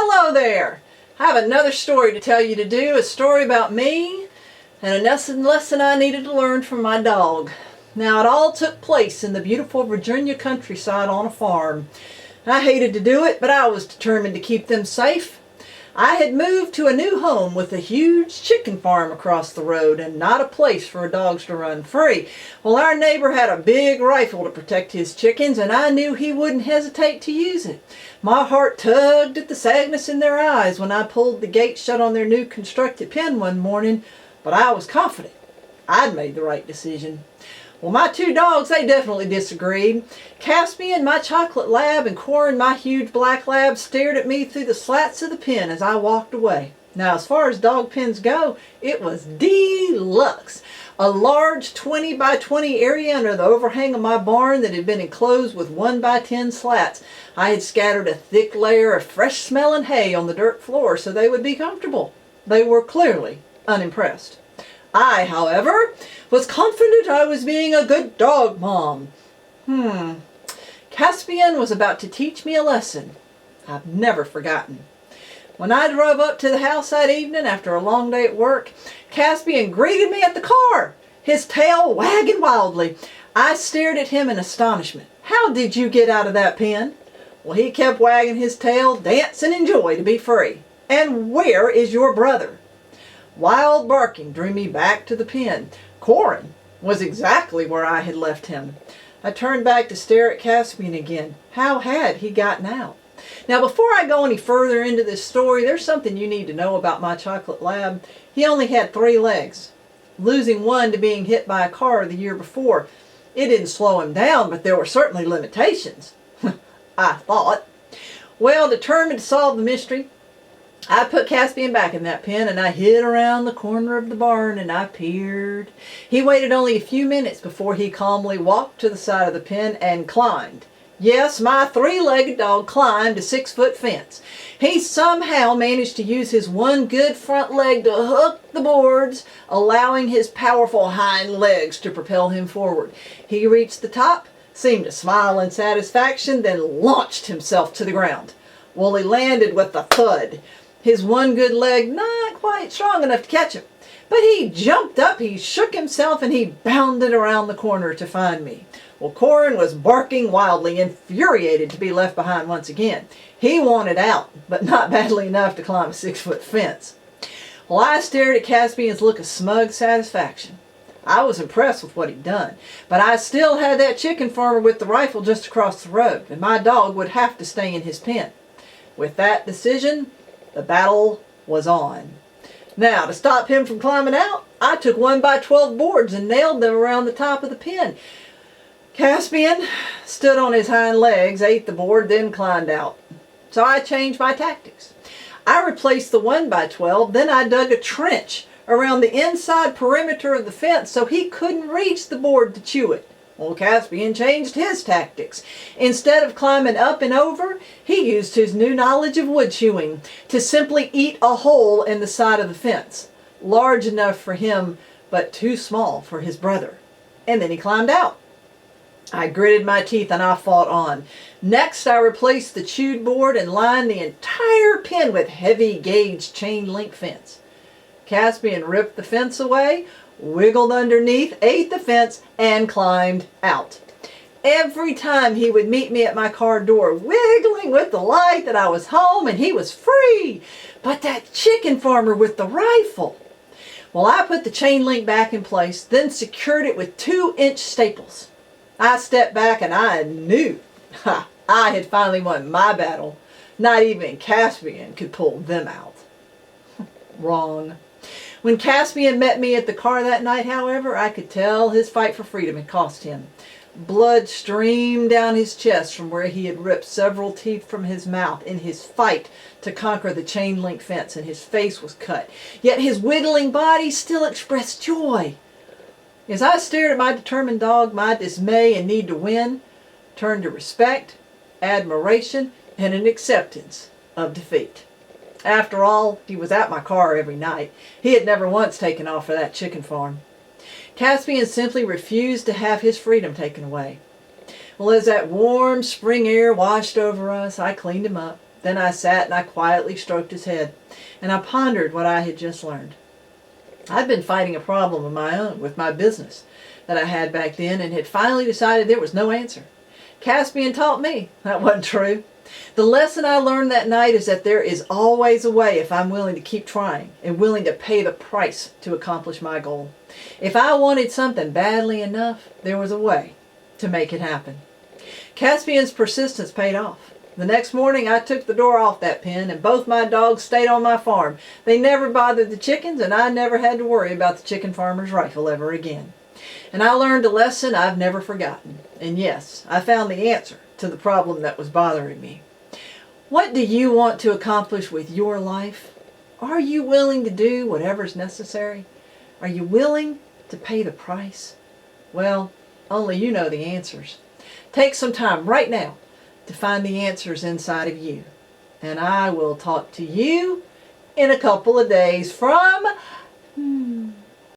Hello there! I have another story to tell you a story about me and a lesson I needed to learn from my dog. Now it all took place in the beautiful Virginia countryside on a farm. I hated to do it, but I was determined to keep them safe. I had moved to a new home with a huge chicken farm across the road and not a place for dogs to run free. Well, our neighbor had a big rifle to protect his chickens, and I knew he wouldn't hesitate to use it. My heart tugged at the sadness in their eyes when I pulled the gate shut on their new constructed pen one morning, but I was confident I'd made the right decision. Well, my two dogs, they definitely disagreed. Caspian, my chocolate lab, and Corin, my huge black lab, stared at me through the slats of the pen as I walked away. Now, as far as dog pens go, it was deluxe. A large 20 by 20 area under the overhang of my barn that had been enclosed with 1 by 10 slats. I had scattered a thick layer of fresh-smelling hay on the dirt floor so they would be comfortable. They were clearly unimpressed. I, however, was confident I was being a good dog mom. Caspian was about to teach me a lesson I've never forgotten. When I drove up to the house that evening after a long day at work, Caspian greeted me at the car, his tail wagging wildly. I stared at him in astonishment. "How did you get out of that pen?" Well, he kept wagging his tail, dancing in joy to be free. "And where is your brother?" Wild barking drew me back to the pen. Corin was exactly where I had left him. I turned back to stare at Caspian again. How had he gotten out? Now, before I go any further into this story, there's something you need to know about my chocolate lab. He only had 3 legs. Losing one to being hit by a car the year before, it didn't slow him down, but there were certainly limitations. I thought. Well, determined to solve the mystery, I put Caspian back in that pen and I hid around the corner of the barn and I peered. He waited only a few minutes before he calmly walked to the side of the pen and climbed. Yes, my 3-legged dog climbed a 6-foot fence. He somehow managed to use his one good front leg to hook the boards, allowing his powerful hind legs to propel him forward. He reached the top, seemed to smile in satisfaction, then launched himself to the ground. Well, he landed with a thud. His one good leg not quite strong enough to catch him. But he jumped up, he shook himself, and he bounded around the corner to find me. Well, Corin was barking wildly, infuriated to be left behind once again. He wanted out, but not badly enough to climb a 6-foot fence. Well, I stared at Caspian's look of smug satisfaction. I was impressed with what he'd done, but I still had that chicken farmer with the rifle just across the road, and my dog would have to stay in his pen. With that decision, the battle was on. Now, to stop him from climbing out, I took 1 by 12 boards and nailed them around the top of the pen. Caspian stood on his hind legs, ate the board, then climbed out. So I changed my tactics. I replaced the 1 by 12, then I dug a trench around the inside perimeter of the fence so he couldn't reach the board to chew it. Well, Caspian changed his tactics. Instead of climbing up and over, he used his new knowledge of wood chewing to simply eat a hole in the side of the fence, large enough for him but too small for his brother. And then he climbed out. I gritted my teeth and I fought on. Next, I replaced the chewed board and lined the entire pen with heavy gauge chain link fence. Caspian ripped the fence away, wiggled underneath, ate the fence, and climbed out. Every time he would meet me at my car door, wiggling with delight that I was home and he was free. But that chicken farmer with the rifle. Well, I put the chain link back in place, then secured it with 2-inch staples. I stepped back and I knew I had finally won my battle. Not even Caspian could pull them out. Wrong. When Caspian met me at the car that night, however, I could tell his fight for freedom had cost him. Blood streamed down his chest from where he had ripped several teeth from his mouth in his fight to conquer the chain link fence, and his face was cut. Yet his wiggling body still expressed joy. As I stared at my determined dog, my dismay and need to win turned to respect, admiration, and an acceptance of defeat. After all, he was at my car every night. He had never once taken off for that chicken farm. Caspian simply refused to have his freedom taken away. Well, as that warm spring air washed over us, I cleaned him up, Then I sat and I quietly stroked his head, and I pondered what I had just learned. I'd been fighting a problem of my own with my business that I had back then, and had finally decided there was no answer. Caspian taught me that wasn't true. The lesson I learned that night is that there is always a way if I'm willing to keep trying and willing to pay the price to accomplish my goal. If I wanted something badly enough, there was a way to make it happen. Caspian's persistence paid off. The next morning I took the door off that pen, and both my dogs stayed on my farm. They never bothered the chickens, and I never had to worry about the chicken farmer's rifle ever again. And I learned a lesson I've never forgotten. And yes, I found the answer to the problem that was bothering me. What do you want to accomplish with your life? Are you willing to do whatever's necessary? Are you willing to pay the price? Well, only you know the answers. Take some time right now to find the answers inside of you. And I will talk to you in a couple of days from